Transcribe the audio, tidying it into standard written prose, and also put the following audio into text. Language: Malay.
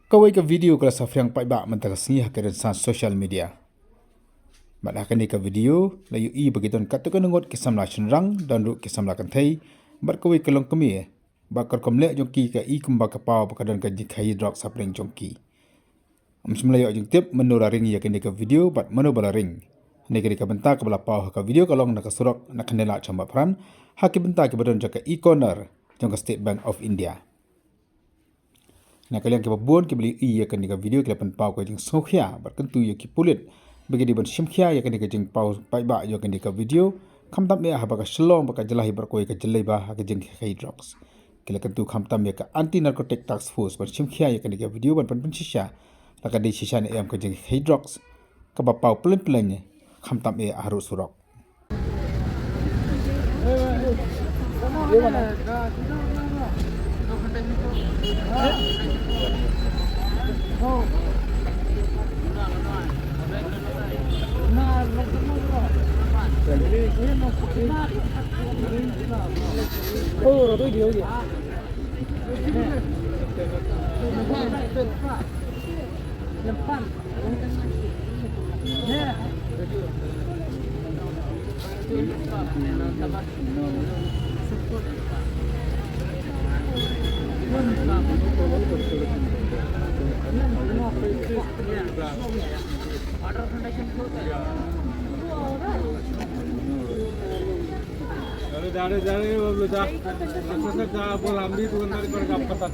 Kawai ke video kalau Saphriang pai ba mentang sini hakaran san social media. Mat hakan ke video layu begitu katakan ngot kisam la rang dan ru kisam la kan thai bar kawai kelong kemi bakar komle jongki ka kumba ka pau bakadan ka Iakhaïi Drok Saphriang jongki. Melayu jong tip menura ring ya ke video bat menu bala ring. Ni ke bentak ke bala pau ka video kalong nak Surok nak kendela chamba Motphran haki bentak ke badan jaka corner jong State Bank of India. Nak kalian ke babon ke beli ya ke video ke pen pau ke jing sokhia bat kentu ya ki pulit bagi di ban simkhia ya ke jing pau pai ba ya ke video khamtam me ha ba ka shlong ba ka jelahi bar koi ka jelai ba ha ke jing Iakhaïi Droks. Kila kentu khamtam ya ka anti narcotic task force ban simkhia ya ke video ban pen shisha la ka di shisha ne am ke jing Iakhaïi Droks ka ba pau plen khamtam e Harud Surok. जा बोल हम भी दुकानदारी पर काम करता